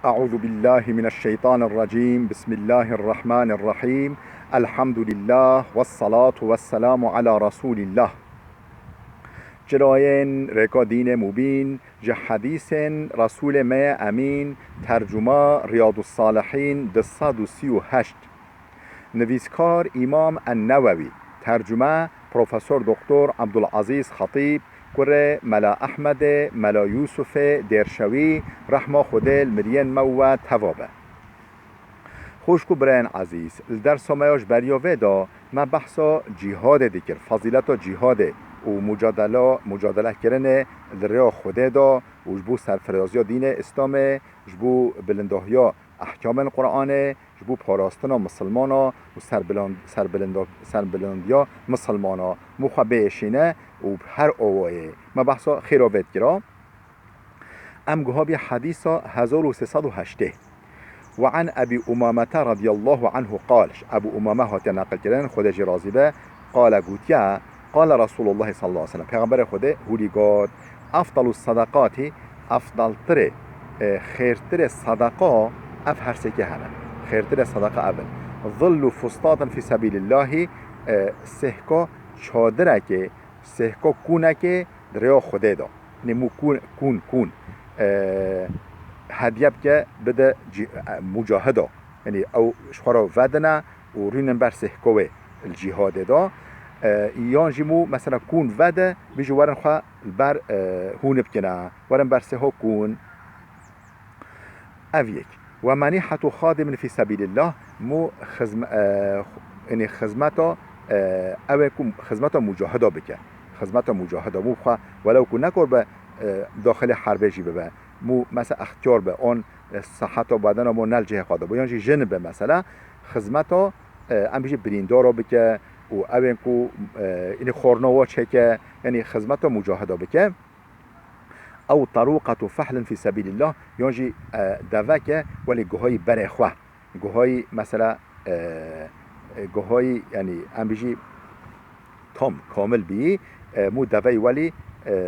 أعوذ بالله من الشيطان الرجيم. بسم الله الرحمن الرحيم. الحمد لله والصلاة والسلام على رسول الله. جراین رکا دین مبین جه حدیث رسول ما امین ترجمه ریاض الصالحین 238 نویسکار امام النووی ترجمه پروفسور دکتر عبدالعزیز خطیب کره ملا احمد ملا یوسف درشوی رحمه خودل مرین مو توابه خوشکو برین عزیز در سمایش بریاوه دا ما بحثا جهاد دیگر فضیلت جهاد و مجادله کردن در خدا دا و جبو سرفرازی دین اسلام جبو بلندهیا احکام القرآن جبو پاراستنا مسلمانا و سربلندیا مسلمانا مخبهشینه و هر آوائه ما بحثا خیرابت گرا امگوها بی حدیثا 1308 وعن أبي أمامة رضي الله عنه قال أبو أمامة هات نقل كرن خود جرازي به قال قوتيا قال رسول الله صلى الله عليه وسلم پیغمبر خود هولي قاد أفضل الصدقات أفضل تر خير تر صدقة أف هرسكي هنا خير تر صدقة أول ظل فسطاطا في سبيل الله سهكا چادرك سهكا كونك دريا خده دا نمو كون هدیه که بده مجاهده یعنی او شخورا ودنه و رینن بر سهکوه الجهاد دا یان جیمو مثلا کون وده بیجو ورن خواه بر هون بکنه ورن بر سهو کون اویک و منیحة خادم فی سبیل الله مو یعنی خزمتا اوکم خزمتا مجاهده بکن خزمتا مجاهده مو خواه ولو کن نکر به داخل حربه جی ببه مو مثلا اختیار به اون صحت و بدن مو نل جه قاده بیان جی جن به مثلا خدمتا ام بیش بریندارا بکه و اون کو این خورنوا چکه یعنی خدمتا مجاهده بکه او طروقه فحل فی سبیل الله یان جی دوکه ولی گوهای برخوا گوهای مثلا گوهای یعنی ام بیش تام کامل بی مو دوی ولی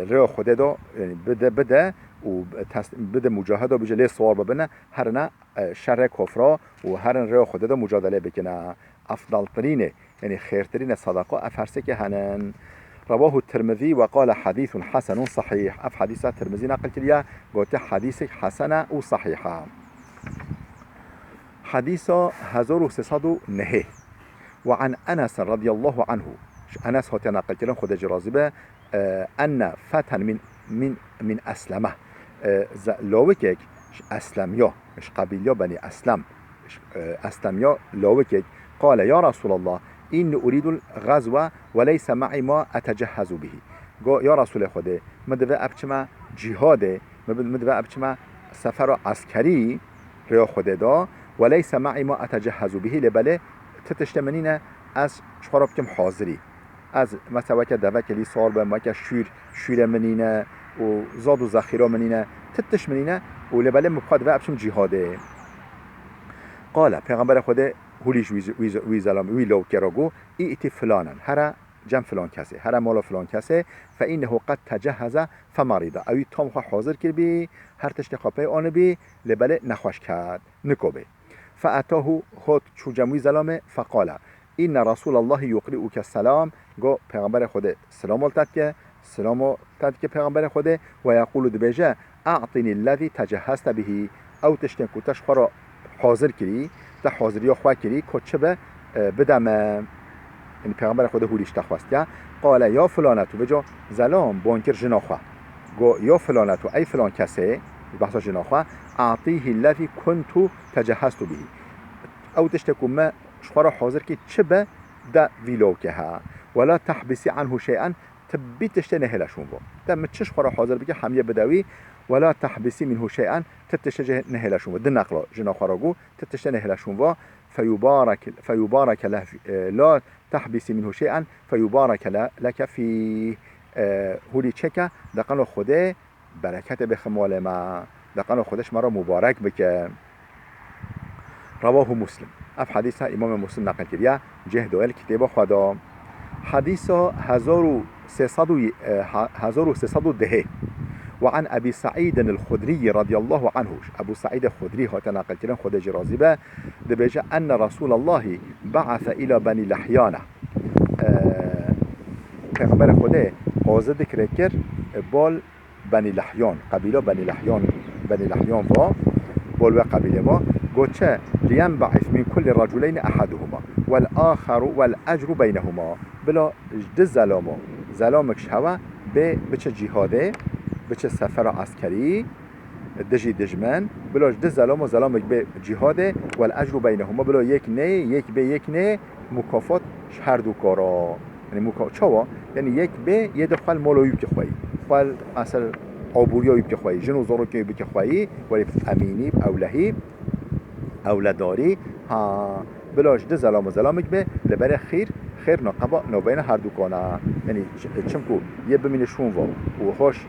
راه خود دا یعنی بده و بده مجاهده بجه لی سوار ببنه هرنا شر کفرا و هرن راه خود دا مجادله بکنه افضل ترینه یعنی خیرترین صدقه افرسه که هنن رواه الترمذي وقال حديث حسن صحيح اف حديث الترمذي نقل كليا قلت حديث حسن وصحيح حديث 1309 وعن انس رضي الله عنه انس هات نقل كلام خود جرازبه ان فتن من اسلمه لاوکک اسلمیا اش قبیلیا بنی اسلمیا لاوکک قال یا رسول الله این اريد الغزو وليس معي ما اتجهز به گو یا رسول خدا مدوه ابچما جهاده مدوه ابچما سفر عسکری ریا خدا دا وليس معي ما اتجهز به لبله تتشتمنین از چخارا بکم حاضری از مثلا که دوکه لی سال به ما که شیر منینه و زاد و ذخیره منینه تتش منینه و لبله مبخاد و ابشم جهاده قال پیغمبر خود هولیش ویزلام ویلو کراگو ایتی فلانن هر جمع فلان کسه هر مالا فلان کسه فإنه قد تجهز فمرض اوی تام خو حاضر کر بی هر تشت خاپه آن بی لبله نخوش کرد نکوبه فأتاه خود چو جمعی زلامه فقال این رسول الله یقرئک السلام گو پیغمبر خود سلام تد که پیغمبر خود و یقول دبیجه اعطنی الذی تجهزت به او تشتن کتش خورا حاضر کری تا حاضری خواه کری که چه بدم این پیغمبر خود هولیش تخواست قال یا فلانتو بجا زلام بانکر جناخواه گو یا فلانتو ای فلان کسه بحثا جناخواه اعطیه الذی کنتو تجهزت به او تشتکو ما شخورا حاضر که چه به دا ویلو که ها ولا تحبسی عنه شیئا تبی تشته نهلشون با دا متشش خورا حاضر بگه همیه بدوی ولا تحبسی منه شیئا تتشته نهلشون با دن نقلا جنا خورا گو تتشته نهلشون با فیبارک له لا تحبسی منه شیئا فیبارک لك فی هولی چکه دقنو خوده برکت بخمال ما دقنو خودش مرا مبارک بکه رواه مسلم اف حدیث امام مسلم نقل کرده جه دوئل کتاب خدا حدیث 1310 وعن أبي سعيد الخدري رضي الله عنه أبو سعيد الخدري هاتنا نقل كلام خود جرازبه دبيجة أن رسول الله بعث إلى بني لحيانة پیغمبر خدا آزد کرکر بال بني لحيان قبيلة بني لحيان و بال و قبيلة ما گوچه لينبعث من كل رجلين أحدهما والآخر والأجر بينهما بلا جد زلامكش هوا بچه جهاده بچه سفر عسکری دجی دجمن بلا جد زلامك به جهاده والأجر بينهما بلا یک نه مکافات هر دو کارا یعنی چاوا یعنی یک به یه دخل مالویو که خواهی خال اصل عبوریایی که خواهی جنو زارو که خواهی ولی امینی اولهی اولاداری ها بلاش ده زلامك به لبر خیر نقبا نوبین هر دو کانا یعنی چمکو یه بمین شون و هاش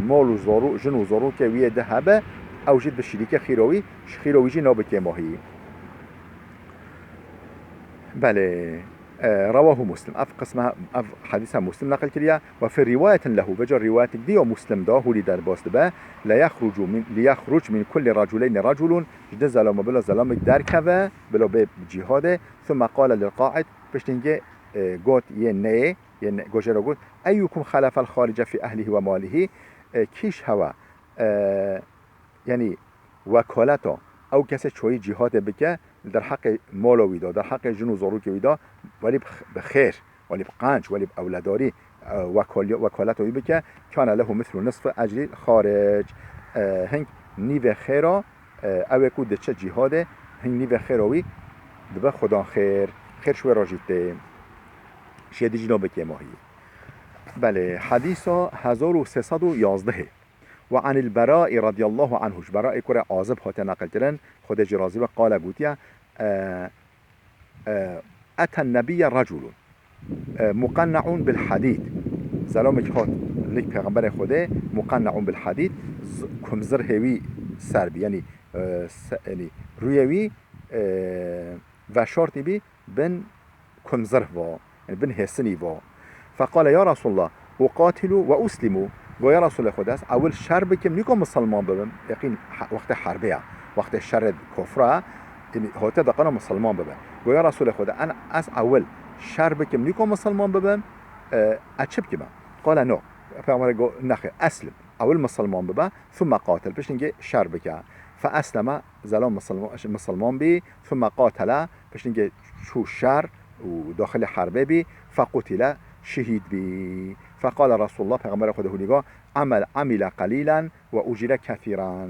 مال و زارو جنو زارو که ویه ده هبه او جد به شریک خیروی جی نابکه ماهی بله رواه مسلم قسمها حديثها مسلم نقل كريا وفي رواية له بجر رواية دي ومسلم ده هو لدار باست به ليخرج من كل رجلين رجل جد زلام بلا زلام در كذا بلا بجهاده ثم قال للقاعد بشتنجي قوت ين جوجر قوت أيكم خلف الخارج في أهله وماله كيش هوا يعني وكالته او کسی چوی جهاد بکه در حق مال ویدا در حق جن و زارو که ویدا ولی بخیر ولی بقنج ولی باولاداری وکالت وی بکه کان له مثل نصف اجر خارج هنگ نیو خیرا او کو دچه جهاد هنگ نیو خیراوی دبه خدا خیر شوی راجیته شیدی جنا بکه ماهی بله حدیثا 1311 وعن البراء رضي الله عنه براء كره عازب هات نقل كرن خود جرازي قال قوتيا أتى النبي رجل مقنع بالحديد سلامك هات نك پیغمبر خدا مقنع بالحديد كمزر هوي سربي يعني رويوي و شرطي بي بن كمزر و يعني بن هسني و فقال يا رسول الله أقاتل وأسلم و یا رسول خدا است اول شر بکم نیکم مسلمان ببم یقین وقت حربیه وقت شر کفره هاته دقیقا مسلمان ببم و یا رسول خدا انا از اول شر بکم نیکم مسلمان ببم اچه بکم قال نو پیامبر گفت نخیر اسلم اول مسلمان ببم ثم قاتل پیش اینکه شر بکه فاسلم زلام مسلمان بی ثم قاتل پیش اینکه شو شر و داخل حربه بی فقتل شهید بی فقال رسول الله پیغمبر خدا هلیگا عمل قلیلا و اجر کثیرا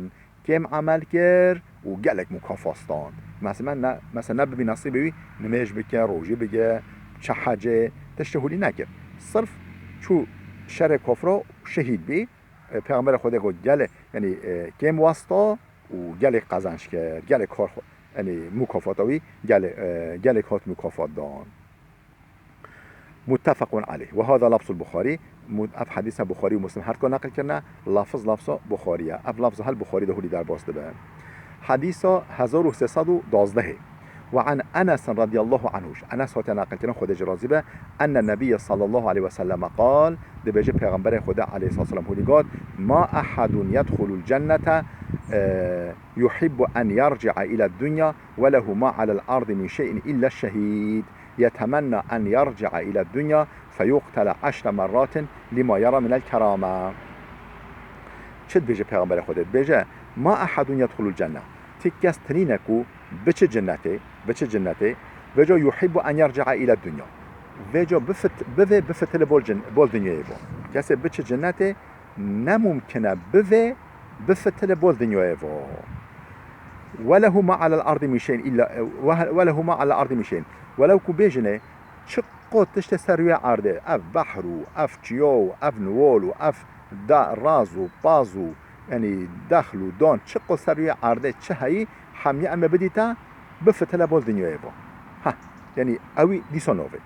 کم عمل کرد و گلک مکافاستان مثلا نبی نصیبی نمیش بکن روژی بگه چه حجه تشتهولی نکرد صرف چو شر کفر شهید بی پیغمبر خدا گفت گله یعنی کم واسطا و گلک قزنش کرد گلک کار یعنی مکافاتوی گلک هات مکافات دان متفق عليه وهذا لفظ البخاري اف حديث بخاري ومسلم هر كون نقل كنا لفظ بخاريه اف لفظ البخاري ده لي در باست به حديث 1312 وعن انس رضي الله عنه انس هات نقل كنا خود جرازي به ان النبي صلى الله عليه وسلم قال ده بيجي پیغمبر خدا عليه الصلاه والسلام هلیگاد ما احد يدخل الجنه يحب ان يرجع الى الدنيا وله ما على الارض من شيء الا الشهيد يتمنى أن يرجع إلى الدنيا فيقتل 10 مرات لما يرى من الكرامة چد بيجي پیغمبر خودت بيجي ما أحد يدخل الجنة تكس ترينكو بچ جنته وجا يحب أن يرجع إلى الدنيا وجا بفتل بول دنيا يبو كسي بچ جنته نممكن بفتل بول دنيا يبو وله ما على الأرض من شيء إلا وله ما على الأرض من شيء ولو کو بیجنه چقدر تشت سروی عرضه اف بحرو اف چیو اف نوولو اف دا رازو بازو یعنی دخلو دان چقدر سروی عرضه چه هایی همیه اما بدیتا بفتله بول دنیای با ها یعنی اوی دیسانوه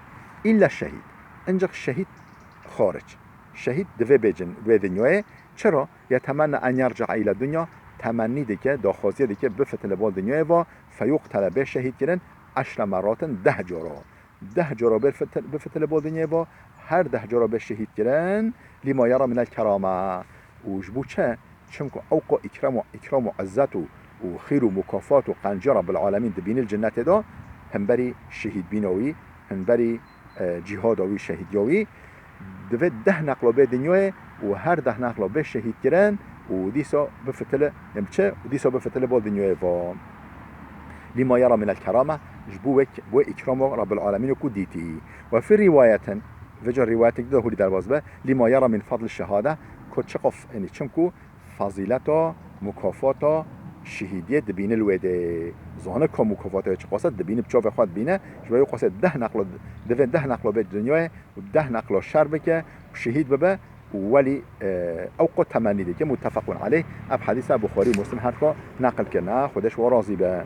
الا الشهید انجا شهید خارج شهید دوه به دنیای چرا یتمنى ان یرجع الى دنیا تمنی دیگه داخوازی دیگه بفتله بول دنیای با فیقتل به شهید گیرن 10 مرات 10 جرا بفتل بودنیه با هر 10 جرا به شهید گرن لما یرا من الکرامه وجبو چه چمكو اوقا اكرام و عزت و خير و مكافات و قنجة رب العالمين دبين الجنة دا هم بري شهيد بينوي هم بري جهادوي شهيديوي دوید 10 نقل به دنیای و هر 10 نقل به شهید کردن و دیسا بفتله نمچه و دیسا بفتله با دنیای و لما يرى من الكرامة جبوك بو إكرام رب العالمين كو ديتي وفي رواية فجر روايتك ده هولي دربازبه لما يرى من فضل الشهادة كو تشقف يعني چمكو فضيلتا مكافاتا شهیدیه دبینه الوده زانه که مکافاته چه قصد دبینه بچاف خود بینه شویه قصد 10 نقل به دنیای و 10 نقل شر بکه و شهید ببه ولی اوقات تمنی ده که متفقون علیه اب حدیث بخاری مسلم هر که نقل کنه خودش و راضی به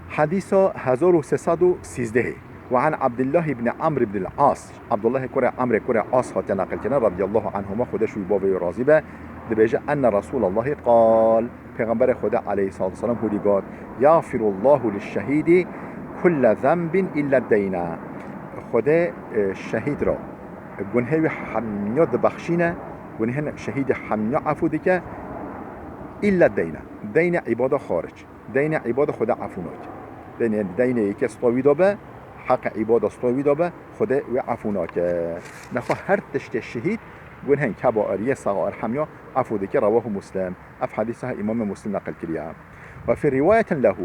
حديث 1313 وعن عبد الله بن عمرو بن العاص عبد الله كره عمرو كره عاص هات نقل كنا رضي الله عنهما خدش بابي راضي به دبيجه ان رسول الله قال پیغمبر خدا عليه الصلاه والسلام هودي قال يغفر الله للشهيد كل ذنب الا الدين خدا شهید را گناه حمیاد بخشینه گناه شهید حمیاد عفو دکه الا الدين دين عباده خارج دين عباده خدا عفو ناک دين یکی استوی دابه حق عباده استوی دابه خدا و عفو ناک نخواه هر تشت شهید گناه کبائریه صغائر حمیاد عفو دکه رواه مسلم اف حدیثها امام مسلم نقل کرده و فی روایت له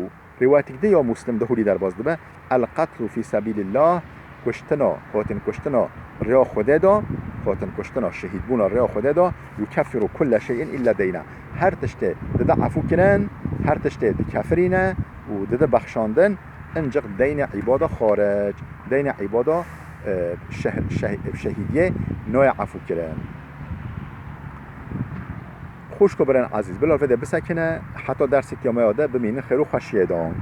روایت ده یا مسلم ده در باز دبه القتل فی سبیل الله کشتنا خاطن کشتنا ریا خدا دا خاطن کشتنا شهید بونا ریا خدا دا یکفر کل شیء الا دینه هر تشته ده عفو کنن هر تشته ده کفرینه و ده بخشاندن انجق دین عباده خارج دین عباده شهیدیه نوع عفو کرن خوش که برن عزیز بلال وده بسکنه حتی درس کیامه آده بمینه خیرو خوشیه دان